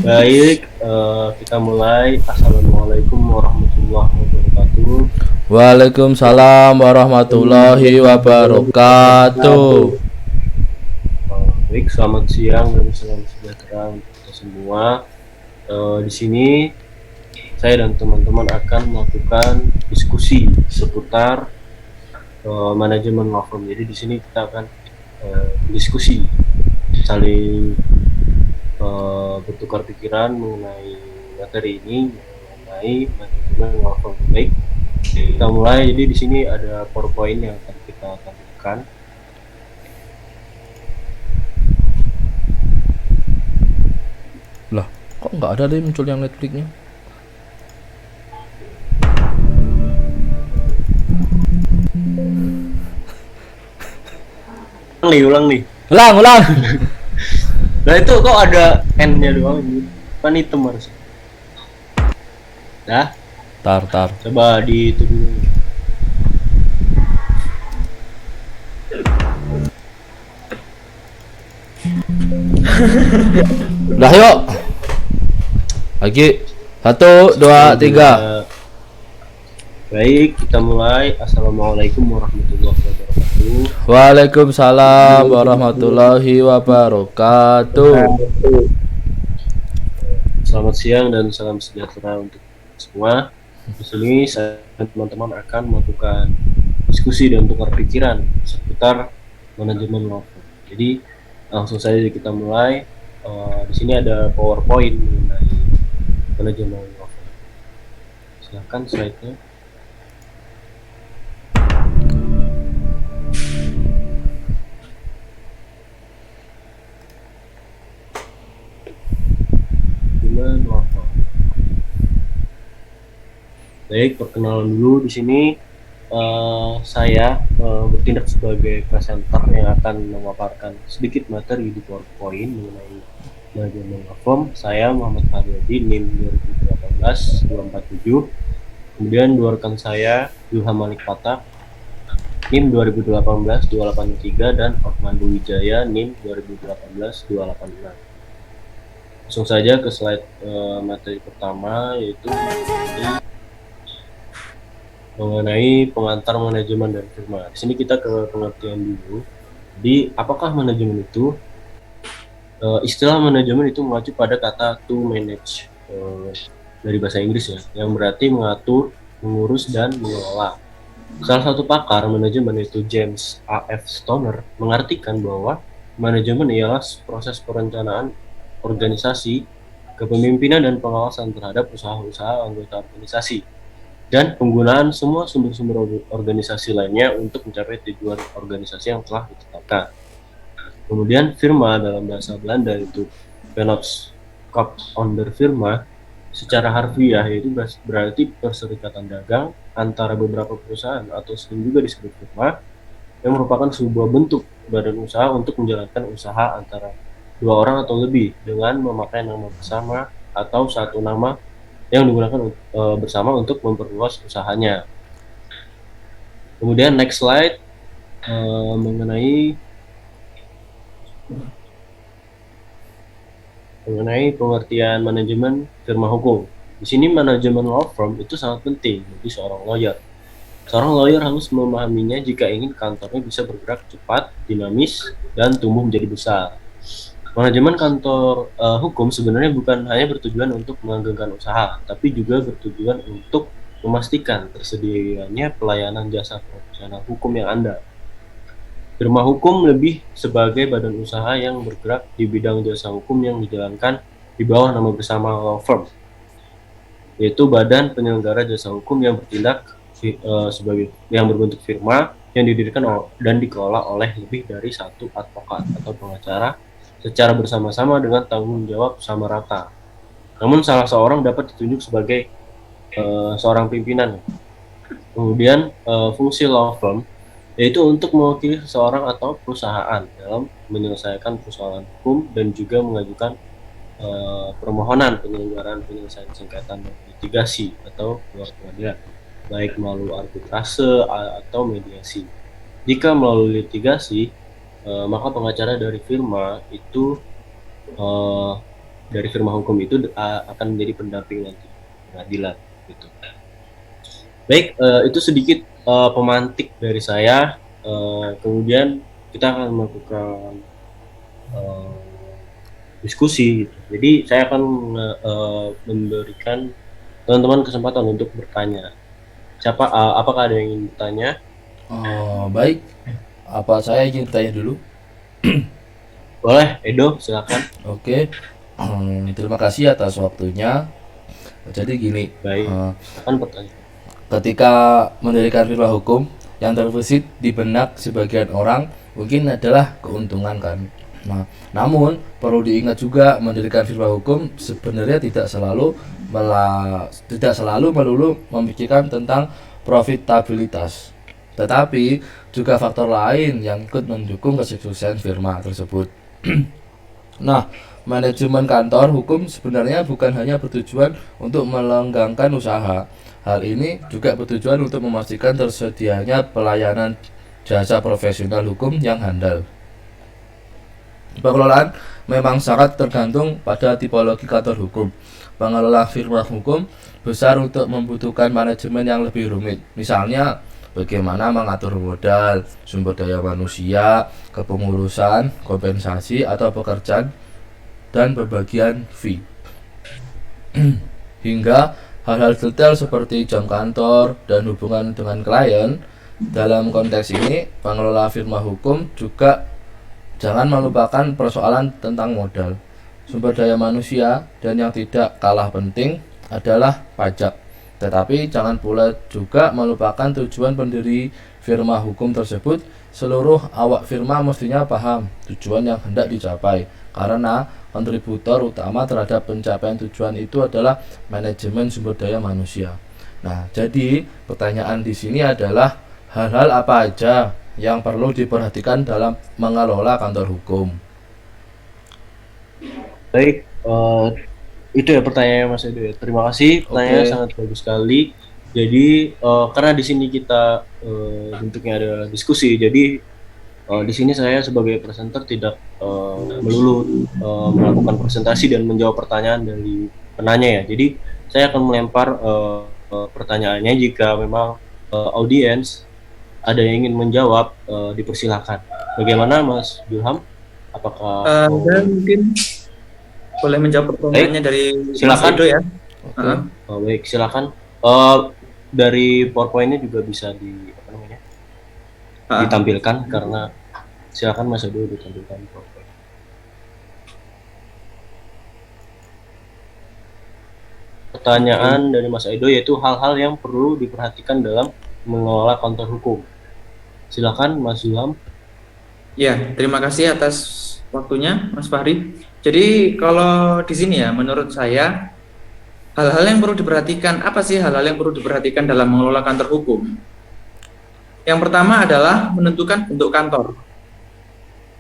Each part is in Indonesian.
Baik, kita mulai. Assalamualaikum warahmatullahi wabarakatuh. Waalaikumsalam warahmatullahi wabarakatuh. Baik, selamat siang dan salam sejahtera untuk kita semua. Di sini saya dan teman-teman akan melakukan diskusi seputar manajemen law firm. Jadi di sini kita akan diskusi, saling bertukar pikiran mengenai materi ini, mengenai manajemen law firm. Baik, kita mulai. Jadi di sini ada PowerPoint yang akan kita tampilkan. Lah, kok nggak ada deh muncul yang Netflixnya? Ulang nih. Ulang, ulang. Nah itu kok ada N-nya doang ini. Kan hitam harusnya. Dah, Tar, tar. coba di itu dulu. Udah yuk. Lagi. 1, 2, 3. Baik, kita mulai. Assalamualaikum warahmatullahi wabarakatuh. Waalaikumsalam warahmatullahi wabarakatuh. Selamat siang dan salam sejahtera untuk semua. Di sini saya dan teman-teman akan melakukan diskusi dan tukar pikiran seputar manajemen law firm. Jadi langsung saja kita mulai. Di sini ada PowerPoint mengenai manajemen law firm. Silakan slide-nya. Manajemen law firm. Baik, perkenalan dulu di sini. Saya bertindak sebagai presenter yang akan memaparkan sedikit materi di PowerPoint mengenai manajemen law firm. Saya Muhammad Haryadi, NIM 2018-247. Kemudian dua rekan saya, Ilham Malik Fatah, NIM 2018-283, dan Otmando Wijaya, NIM 2018-286. Langsung saja ke slide materi pertama, yaitu mengenai pengantar manajemen dan firma. Di sini kita ke pengertian dulu. Jadi, apakah manajemen itu? Istilah manajemen itu mengacu pada kata to manage dari bahasa Inggris ya, yang berarti mengatur, mengurus, dan mengelola. Salah satu pakar manajemen yaitu James A.F. Stoner mengartikan bahwa manajemen ialah proses perencanaan organisasi, kepemimpinan, dan pengawasan terhadap usaha-usaha anggota organisasi, dan penggunaan semua sumber-sumber organisasi lainnya untuk mencapai tujuan organisasi yang telah ditetapkan. Kemudian firma dalam bahasa Belanda itu Vennootschap onder firma, secara harfiah yaitu berarti perserikatan dagang antara beberapa perusahaan atau sering juga disebut firma, yang merupakan sebuah bentuk badan usaha untuk menjalankan usaha antara dua orang atau lebih dengan memakai nama bersama atau satu nama yang digunakan bersama untuk memperluas usahanya. Kemudian next slide mengenai pengertian manajemen firma hukum. Di sini manajemen law firm itu sangat penting bagi seorang lawyer. Seorang lawyer harus memahaminya jika ingin kantornya bisa bergerak cepat, dinamis, dan tumbuh menjadi besar. Manajemen kantor hukum sebenarnya bukan hanya bertujuan untuk melanggengkan usaha, tapi juga bertujuan untuk memastikan tersedianya pelayanan jasa profesional hukum yang andal. Firma hukum lebih sebagai badan usaha yang bergerak di bidang jasa hukum yang dijalankan di bawah nama bersama law firm, yaitu badan penyelenggara jasa hukum yang bertindak sebagai yang berbentuk firma yang didirikan dan dikelola oleh lebih dari satu advokat atau pengacara secara bersama-sama dengan tanggung jawab sama rata. Namun salah seorang dapat ditunjuk sebagai seorang pimpinan. Kemudian fungsi law firm yaitu untuk mewakili seseorang atau perusahaan dalam menyelesaikan persoalan hukum dan juga mengajukan permohonan penyelenggaraan penyelesaian sengketa dan litigasi atau luar pengadilan, baik melalui arbitrase atau mediasi. Jika melalui litigasi, maka pengacara dari firma itu eh, dari firma hukum itu akan menjadi pendamping nanti pengadilan gitu. Baik, itu sedikit pemantik dari saya. Kemudian kita akan melakukan eh, diskusi gitu. Jadi saya akan memberikan teman-teman kesempatan untuk bertanya. Apakah ada yang ingin bertanya? Baik, apa saya ingin tanya dulu? Boleh, Edo, silakan. Oke. Terima kasih atas waktunya. Jadi gini, Baik, eh, silakan pertanyaan. ketika mendirikan firma hukum, yang terbesit di benak sebagian orang mungkin adalah keuntungan kan. Nah, namun perlu diingat juga mendirikan firma hukum sebenarnya tidak selalu melulu memikirkan tentang profitabilitas, tetapi juga faktor lain yang ikut mendukung kesuksesan firma tersebut. Nah, manajemen kantor hukum sebenarnya bukan hanya bertujuan untuk melenggangkan usaha. Hal ini juga bertujuan untuk memastikan tersedianya pelayanan jasa profesional hukum yang handal. Pengelolaan memang sangat tergantung pada tipologi kantor hukum. Pengelola firma hukum besar untuk membutuhkan manajemen yang lebih rumit. Misalnya, bagaimana mengatur modal, sumber daya manusia, kepengurusan, kompensasi atau pekerjaan, dan pembagian fee. Hingga hal-hal detail seperti jam kantor dan hubungan dengan klien. Dalam konteks ini, pengelola firma hukum juga jangan melupakan persoalan tentang modal, sumber daya manusia, dan yang tidak kalah penting adalah pajak. Tetapi jangan pula juga melupakan tujuan pendiri firma hukum tersebut. Seluruh awak firma mestinya paham tujuan yang hendak dicapai, karena kontributor utama terhadap pencapaian tujuan itu adalah manajemen sumber daya manusia. Nah, jadi pertanyaan di sini adalah hal-hal apa aja yang perlu diperhatikan dalam mengelola kantor hukum. Baik, itu ya pertanyaannya Mas Edo ya. Terima kasih, pertanyaannya Oke. sangat bagus sekali. Jadi karena di sini kita bentuknya ada diskusi, jadi di sini saya sebagai presenter tidak melulu melakukan presentasi dan menjawab pertanyaan dari penanya ya. Jadi saya akan melempar pertanyaannya jika memang audiens ada yang ingin menjawab, dipersilakan. Bagaimana Mas Ilham? Apakah Saya mungkin boleh menjawab pertanyaannya baik? dari Mas Silakan. Edo ya. Oke. Baik, silakan. Dari PowerPoint-nya juga bisa ditampilkan karena silakan Mas Edo ditampilkan PowerPoint. Pertanyaan dari Mas Edo yaitu hal-hal yang perlu diperhatikan dalam mengelola kantor hukum. Silakan Mas Ilham. Ya, terima kasih atas waktunya Mas Fahri. Jadi kalau di sini ya, menurut saya hal-hal yang perlu diperhatikan, apa sih hal-hal yang perlu diperhatikan dalam mengelola kantor hukum? Yang pertama adalah menentukan bentuk kantor.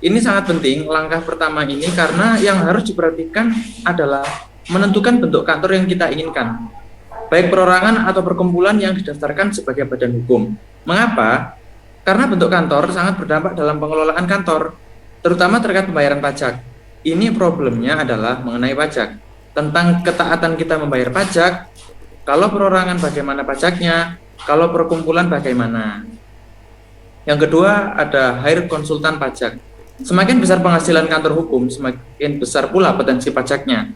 Ini sangat penting, langkah pertama ini, karena yang harus diperhatikan adalah menentukan bentuk kantor yang kita inginkan, baik perorangan atau perkumpulan yang didaftarkan sebagai badan hukum. Mengapa? Karena bentuk kantor sangat berdampak dalam pengelolaan kantor, terutama terkait pembayaran pajak. Ini problemnya adalah mengenai pajak. Tentang ketaatan kita membayar pajak, kalau perorangan bagaimana pajaknya, kalau perkumpulan bagaimana. Yang kedua ada hire konsultan pajak. Semakin besar penghasilan kantor hukum, semakin besar pula potensi pajaknya.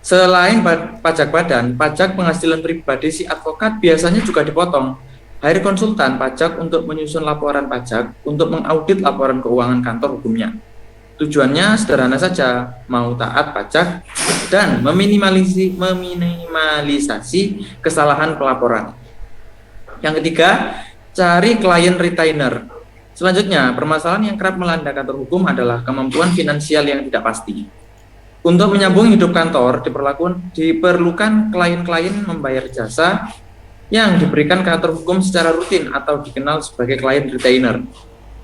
Selain pajak badan, pajak penghasilan pribadi si advokat biasanya juga dipotong. Hire konsultan pajak untuk menyusun laporan pajak, untuk mengaudit laporan keuangan kantor hukumnya. Tujuannya sederhana saja, mau taat pajak dan meminimalisasi kesalahan pelaporan. Yang ketiga, cari klien retainer. Selanjutnya, permasalahan yang kerap melanda kantor hukum adalah kemampuan finansial yang tidak pasti. Untuk menyambung hidup kantor, diperlukan klien-klien membayar jasa yang diberikan kantor hukum secara rutin atau dikenal sebagai klien retainer.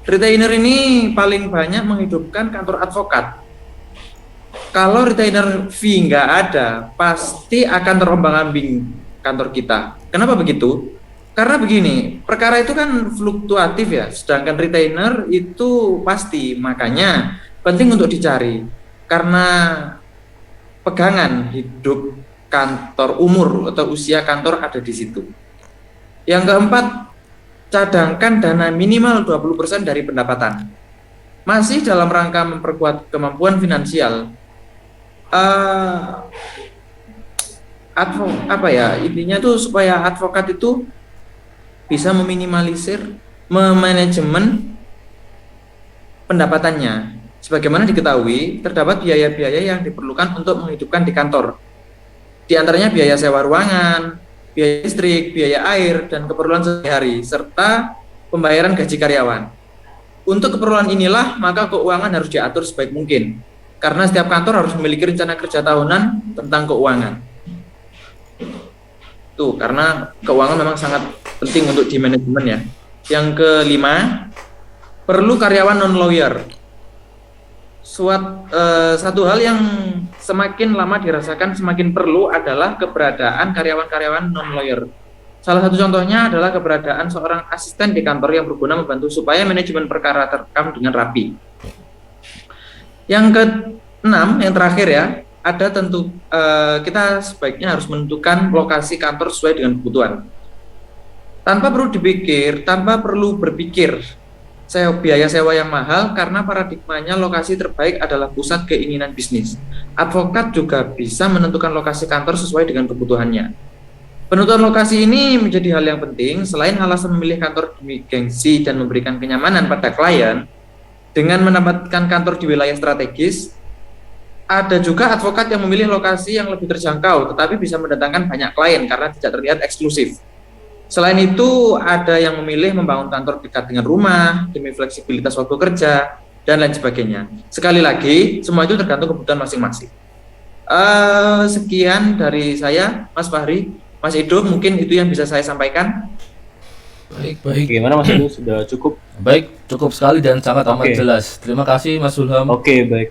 Retainer ini paling banyak menghidupkan kantor advokat. Kalau retainer fee nggak ada, pasti akan terombang-ambing kantor kita. Kenapa begitu? Karena begini, perkara itu kan fluktuatif ya, sedangkan retainer itu pasti, makanya penting untuk dicari. karena pegangan hidup kantor, umur atau usia kantor ada di situ. Yang keempat, cadangkan dana minimal 20% dari pendapatan. Masih dalam rangka memperkuat kemampuan finansial. Intinya tuh supaya advokat itu bisa meminimalisir, memanajemen pendapatannya. Sebagaimana diketahui, terdapat biaya-biaya yang diperlukan untuk menghidupkan di kantor. Di antaranya biaya sewa ruangan, biaya listrik, biaya air, dan keperluan sehari-hari, serta pembayaran gaji karyawan. Untuk keperluan inilah, maka keuangan harus diatur sebaik mungkin, karena setiap kantor harus memiliki rencana kerja tahunan tentang keuangan. Tuh, karena keuangan memang sangat penting untuk di manajemen ya. Yang kelima, perlu karyawan non-lawyer. Satu hal yang semakin lama dirasakan semakin perlu adalah keberadaan karyawan-karyawan non-lawyer. Salah satu contohnya adalah keberadaan seorang asisten di kantor yang berguna membantu supaya manajemen perkara terekam dengan rapi. Yang keenam, yang terakhir ya, ada tentu kita sebaiknya harus menentukan lokasi kantor sesuai dengan kebutuhan. Tanpa perlu berpikir biaya sewa yang mahal, karena paradigmanya lokasi terbaik adalah pusat keinginan bisnis. Advokat juga bisa menentukan lokasi kantor sesuai dengan kebutuhannya. Penentuan lokasi ini menjadi hal yang penting. Selain alasan memilih kantor demi gengsi dan memberikan kenyamanan pada klien dengan menempatkan kantor di wilayah strategis, ada juga advokat yang memilih lokasi yang lebih terjangkau tetapi bisa mendatangkan banyak klien karena tidak terlihat eksklusif. Selain itu, ada yang memilih membangun kantor dekat dengan rumah demi fleksibilitas waktu kerja dan lain sebagainya. Sekali lagi, semua itu tergantung kebutuhan masing-masing. Sekian dari saya, Mas Fahri. Mas Edo, mungkin itu yang bisa saya sampaikan. Baik. Gimana Mas Edo, sudah cukup? Baik, cukup sekali dan sangat amat Oke. jelas. Terima kasih Mas Zulham. Oke, baik.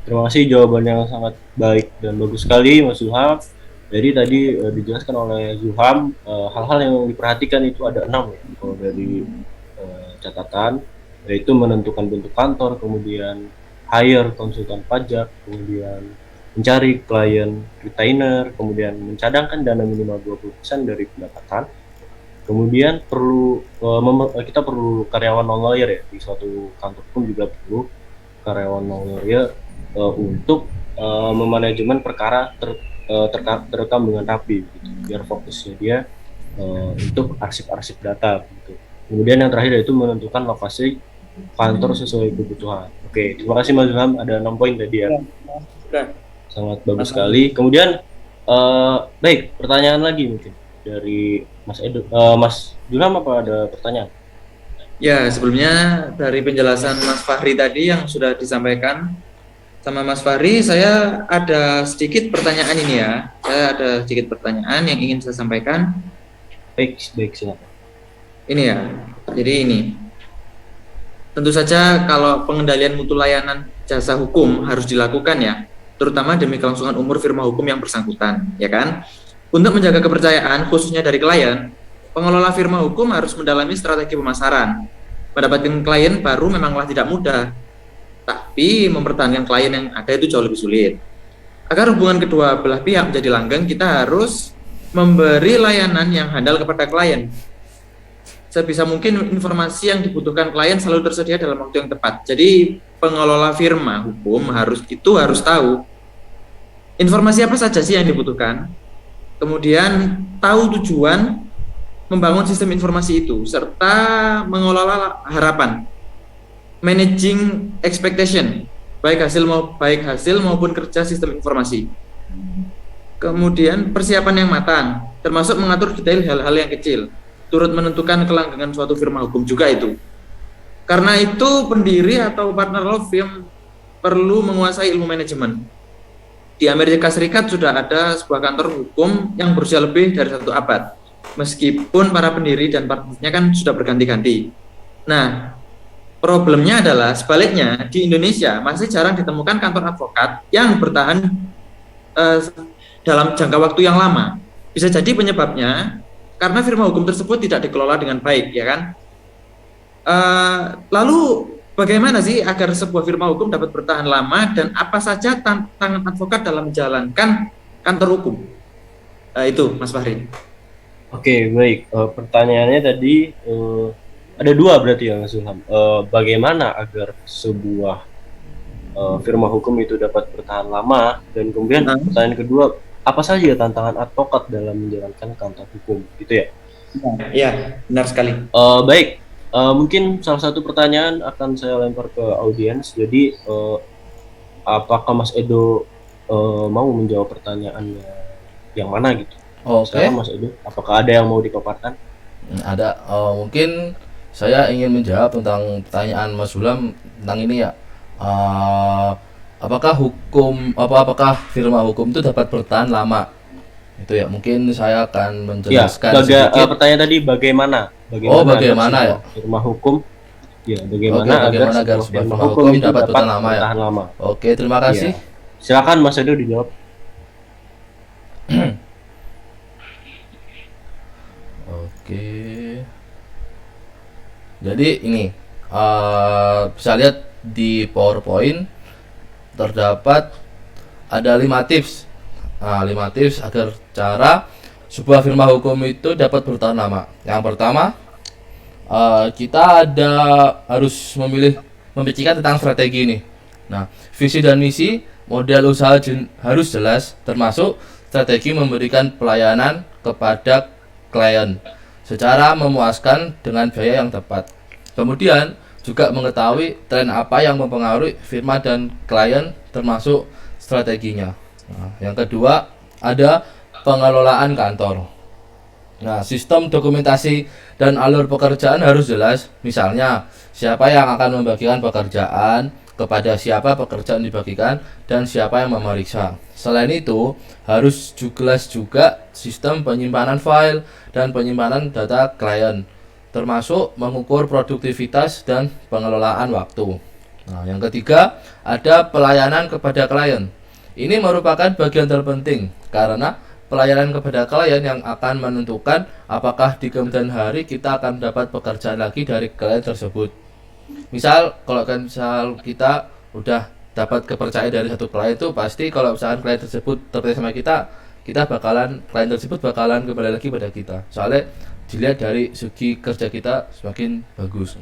Terima kasih jawabannya yang sangat baik dan bagus sekali Mas Zulham. Jadi tadi dijelaskan oleh Zulham, hal-hal yang diperhatikan itu ada 6 ya, kalau dari catatan, yaitu menentukan bentuk kantor, kemudian hire konsultan pajak, kemudian mencari klien retainer, kemudian mencadangkan dana minimal 20% dari pendapatan. Kemudian kita perlu karyawan non lawyer ya, di suatu kantor pun juga perlu karyawan non lawyer untuk memanajemen perkara terekam dengan rapi gitu, biar fokusnya dia untuk arsip-arsip data gitu. Kemudian yang terakhir yaitu menentukan lokasi kantor sesuai kebutuhan. Oke, terima kasih Mas Zulham, ada 6 poin tadi ya. Sangat bagus sekali. Kemudian baik, pertanyaan lagi mungkin dari Mas Edo. Mas Zulham, apa ada pertanyaan? Ya, sebelumnya dari penjelasan Mas Fahri tadi yang sudah disampaikan sama Mas Fahri, saya ada sedikit pertanyaan ini ya. Saya ada sedikit pertanyaan yang ingin saya sampaikan. Baik, silakan. Ini ya, jadi ini. Tentu saja kalau pengendalian mutu layanan jasa hukum harus dilakukan ya, terutama demi kelangsungan umur firma hukum yang bersangkutan, ya kan? Untuk menjaga kepercayaan, khususnya dari klien, pengelola firma hukum harus mendalami strategi pemasaran. Mendapatkan klien baru memanglah tidak mudah, tapi mempertahankan klien yang ada itu jauh lebih sulit. Agar hubungan kedua belah pihak menjadi langgeng, kita harus memberi layanan yang handal kepada klien. Sebisa mungkin informasi yang dibutuhkan klien selalu tersedia dalam waktu yang tepat. Jadi pengelola firma hukum harus tahu informasi apa saja sih yang dibutuhkan, kemudian tahu tujuan membangun sistem informasi itu, serta mengelola harapan. Managing expectation, baik hasil maupun kerja sistem informasi. Kemudian persiapan yang matang, termasuk mengatur detail hal-hal yang kecil, turut menentukan kelanggengan suatu firma hukum juga itu. Karena itu pendiri atau partner law firm perlu menguasai ilmu manajemen. Di Amerika Serikat sudah ada sebuah kantor hukum yang berusia lebih dari 1 abad, meskipun para pendiri dan partnernya kan sudah berganti-ganti. Nah, problemnya adalah sebaliknya, di Indonesia masih jarang ditemukan kantor advokat yang bertahan dalam jangka waktu yang lama. Bisa jadi penyebabnya karena firma hukum tersebut tidak dikelola dengan baik, ya kan? Lalu bagaimana sih agar sebuah firma hukum dapat bertahan lama dan apa saja tantangan advokat dalam menjalankan kantor hukum? Itu Mas Fahri. Oke, baik. Pertanyaannya tadi ada dua berarti ya Mas Ilham. Bagaimana agar sebuah firma hukum itu dapat bertahan lama, dan kemudian pertanyaan kedua, apa saja tantangan advokat dalam menjalankan kantor hukum, gitu ya? Ya, benar sekali. Baik, mungkin salah satu pertanyaan akan saya lempar ke audiens. Jadi, apakah Mas Edo mau menjawab pertanyaannya yang mana gitu? Oke. Sekarang Mas Edo, apakah ada yang mau dipaparkan? Ada. Mungkin saya ingin menjawab tentang pertanyaan Mas Hulam tentang ini ya. Apakah apakah firma hukum itu dapat bertahan lama? Itu ya. Mungkin saya akan menjelaskan sedikit. Pertanyaan tadi bagaimana? Bagaimana agar ya? sebuah firma hukum, ya bagaimana agar sebuah firma hukum itu dapat bertahan lama ya? bertahan lama? Oke, terima kasih. Silakan Mas Edo dijawab. Oke. Jadi ini bisa lihat di PowerPoint terdapat ada 5 tips. 5 tips agar cara sebuah firma hukum itu dapat bertahan lama. Yang pertama, kita harus memikirkan tentang strategi ini. Nah, visi dan misi model usaha harus jelas, termasuk strategi memberikan pelayanan kepada klien secara memuaskan dengan biaya yang tepat. Kemudian juga mengetahui tren apa yang mempengaruhi firma dan klien termasuk strateginya. Nah, yang kedua ada pengelolaan kantor. Nah, sistem dokumentasi dan alur pekerjaan harus jelas. Misalnya, siapa yang akan membagikan pekerjaan, kepada siapa pekerjaan dibagikan, dan siapa yang memeriksa. Selain itu, harus jelas juga sistem penyimpanan file dan penyimpanan data klien, termasuk mengukur produktivitas dan pengelolaan waktu. Nah, yang ketiga, ada pelayanan kepada klien. Ini merupakan bagian terpenting karena pelayanan kepada klien yang akan menentukan apakah di kemudian hari kita akan dapat pekerjaan lagi dari klien tersebut. Misal kalau kita udah dapat kepercayaan dari satu klien, itu pasti kalau misalkan klien tersebut terpercaya sama kita klien tersebut bakalan kembali lagi pada kita. Soalnya dilihat dari segi kerja kita semakin bagus.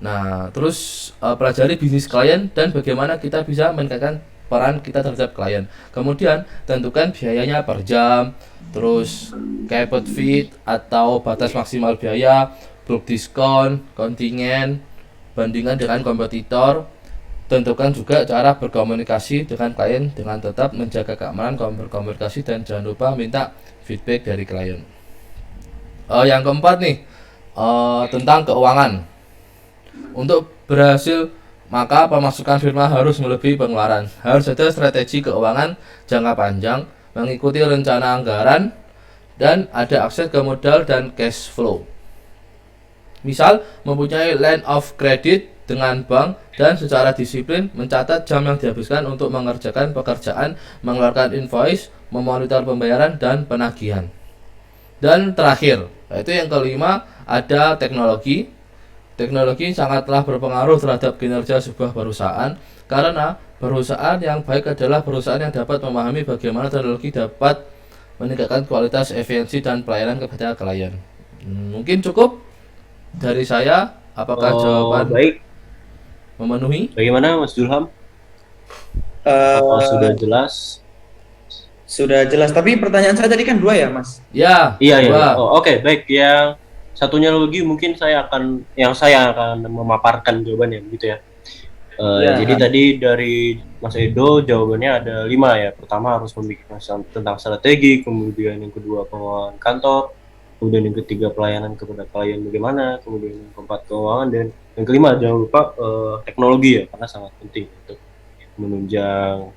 Nah, terus pelajari bisnis klien dan bagaimana kita bisa meningkatkan peran kita terhadap klien. Kemudian tentukan biayanya per jam, terus caped fee atau batas maksimal biaya, bulk diskon, kontingen, bandingan dengan kompetitor. Tentukan juga cara berkomunikasi dengan klien dengan tetap menjaga keamanan berkomunikasi dan jangan lupa minta feedback dari klien. Yang keempat nih, tentang keuangan. Untuk berhasil maka pemasukan firma harus melebihi pengeluaran. Harus ada strategi keuangan jangka panjang, mengikuti rencana anggaran, dan ada akses ke modal dan cash flow. Misal, mempunyai line of credit dengan bank dan secara disiplin mencatat jam yang dihabiskan untuk mengerjakan pekerjaan, mengeluarkan invoice, memonitor pembayaran dan penagihan. Dan terakhir, yaitu yang kelima, ada teknologi. Teknologi sangatlah berpengaruh terhadap kinerja sebuah perusahaan karena perusahaan yang baik adalah perusahaan yang dapat memahami bagaimana teknologi dapat meningkatkan kualitas, efisiensi, dan pelayanan kepada klien. Mungkin cukup dari saya. Apakah jawaban baik memenuhi? Bagaimana Mas Julham? Apakah sudah jelas? Sudah jelas, tapi pertanyaan saya tadi kan 2 ya, Mas? Ya, iya. Oke, baik. Yang satunya lagi mungkin saya akan memaparkan jawabannya gitu ya. Jadi tadi dari Mas Edo jawabannya ada 5 ya. Pertama harus memikirkan tentang strategi, kemudian yang kedua pengelolaan kantor, kemudian yang ketiga pelayanan kepada klien bagaimana, kemudian yang keempat keuangan, dan yang kelima jangan lupa teknologi ya, karena sangat penting untuk menunjang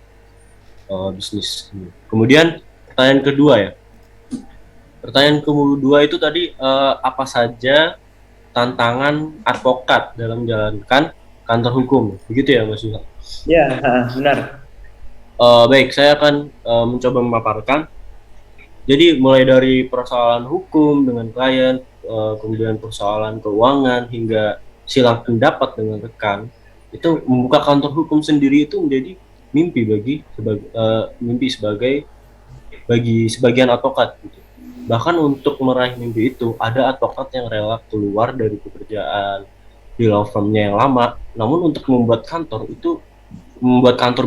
bisnis. Kemudian pertanyaan kedua ya. Pertanyaan kedua itu tadi apa saja tantangan advokat dalam menjalankan kantor hukum, begitu ya Mas Yusa? Ya, benar. Baik, saya akan mencoba memaparkan. Jadi mulai dari persoalan hukum dengan klien, kemudian persoalan keuangan hingga silang pendapat dengan rekan, Itu membuka kantor hukum sendiri itu menjadi mimpi bagi sebagian advokat gitu. Bahkan untuk meraih mimpi itu ada advokat yang rela keluar dari pekerjaan di law firmnya yang lama, namun untuk membuat kantor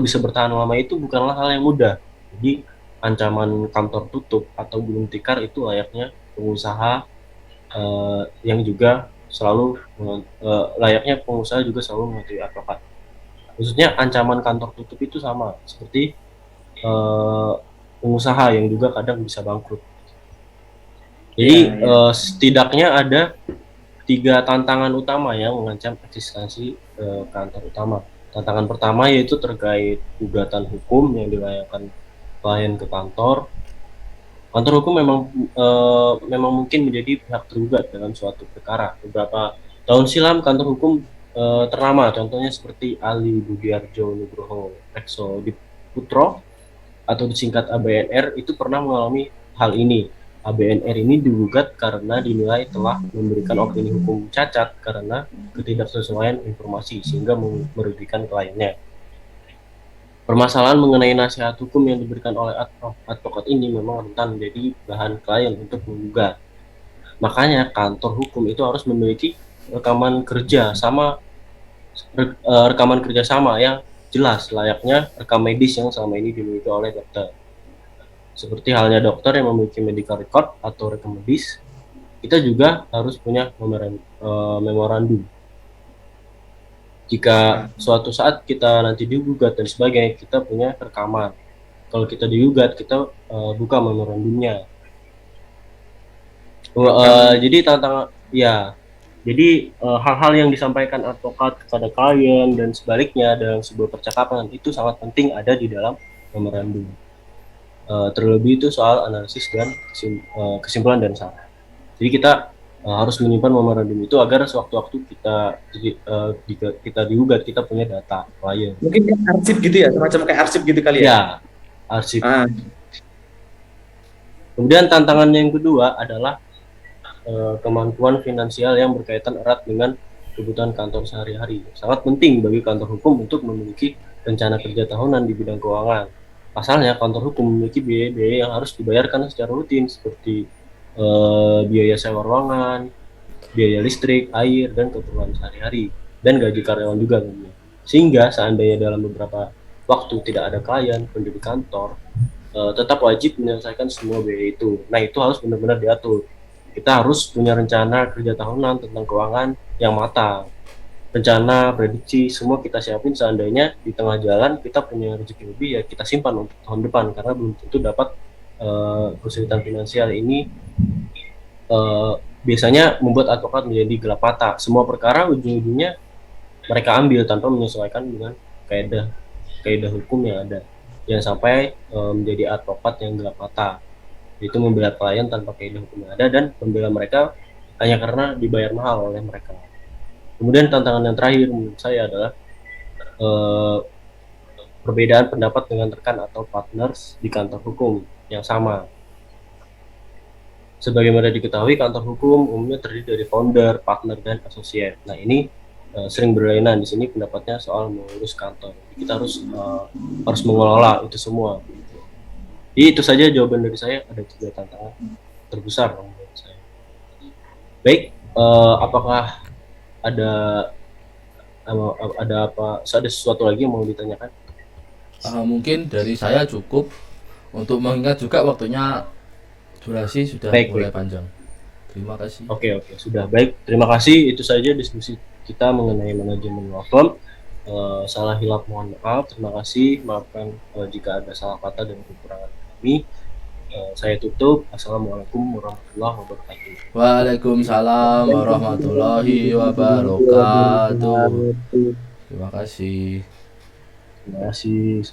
bisa bertahan lama itu bukanlah hal yang mudah. Jadi ancaman kantor tutup atau gulung tikar itu layaknya pengusaha yang juga layaknya pengusaha juga selalu mematuhi advokat. Khususnya ancaman kantor tutup itu sama seperti pengusaha yang juga kadang bisa bangkrut. Jadi setidaknya ada 3 tantangan utama yang mengancam eksistensi kantor utama. Tantangan pertama yaitu terkait gugatan hukum yang dilayangkan klien ke kantor. Kantor hukum memang mungkin menjadi pihak tergugat dalam suatu perkara. Beberapa tahun silam kantor hukum ternama, contohnya seperti Ali Budiarjo Nugroho Rekso Diputro atau disingkat ABNR itu pernah mengalami hal ini. ABNR ini digugat karena dinilai telah memberikan opini hukum cacat karena ketidaksesuaian informasi sehingga merugikan kliennya. Permasalahan mengenai nasihat hukum yang diberikan oleh advokat ini memang rentan menjadi bahan klien untuk menggugat. Makanya kantor hukum itu harus memiliki rekaman kerja sama yang jelas layaknya rekam medis yang selama ini dimiliki oleh dokter. Seperti halnya dokter yang memiliki medical record atau rekam medis, kita juga harus punya memorandum. Jika suatu saat kita nanti digugat dan sebagainya, kita punya rekaman. Kalau kita digugat, kita buka memorandumnya. Jadi hal-hal yang disampaikan advokat kepada klien dan sebaliknya dalam sebuah percakapan itu sangat penting ada di dalam memorandum. Terlebih itu soal analisis dan kesimpulan dan saran. Jadi kita harus menyimpan memorandum itu agar sewaktu-waktu kita digugat kita punya data klien. Mungkin kayak arsip gitu ya, semacam kayak arsip gitu kali ya? Ya, arsip. Kemudian tantangan yang kedua adalah kemampuan finansial yang berkaitan erat dengan kebutuhan kantor sehari-hari. Sangat penting bagi kantor hukum untuk memiliki rencana kerja tahunan di bidang keuangan. Pasalnya kantor hukum memiliki biaya-biaya yang harus dibayarkan secara rutin seperti biaya sewa ruangan, biaya listrik, air, dan keperluan sehari-hari, dan gaji karyawan juga tentunya. Sehingga seandainya dalam beberapa waktu tidak ada klien, pendiri kantor tetap wajib menyelesaikan semua biaya itu. Nah, itu harus benar-benar diatur. Kita harus punya rencana kerja tahunan tentang keuangan yang matang. Rencana, prediksi, semua kita siapin seandainya di tengah jalan kita punya rezeki lebih ya kita simpan untuk tahun depan karena belum tentu dapat kesulitan finansial ini biasanya membuat advokat menjadi gelap mata. Semua perkara ujung-ujungnya mereka ambil tanpa menyesuaikan dengan kaidah hukum yang ada. Jangan sampai menjadi advokat yang gelap mata. Itu membela klien tanpa kaidah hukum yang ada dan membela mereka hanya karena dibayar mahal oleh mereka. Kemudian tantangan yang terakhir menurut saya adalah perbedaan pendapat dengan rekan atau partners di kantor hukum yang sama. Sebagaimana diketahui, kantor hukum umumnya terdiri dari founder, partner, dan associate. Nah, ini sering berlainan di sini pendapatnya soal mengurus kantor. Kita harus mengelola itu semua. Jadi itu saja jawaban dari saya. Ada 3 tantangan terbesar menurut saya. Baik, apakah ada sesuatu lagi yang mau ditanyakan? Mungkin dari saya cukup untuk mengingat juga waktunya durasi sudah mulai panjang. Terima kasih. Oke, sudah baik. Terima kasih. Itu saja diskusi kita mengenai manajemen law firm. Salah hilap mohon maaf. Terima kasih. Maafkan jika ada salah kata dan kekurangan kami. Saya tutup. Assalamualaikum warahmatullahi wabarakatuh. Waalaikumsalam warahmatullahi wabarakatuh. Terima kasih. Terima kasih.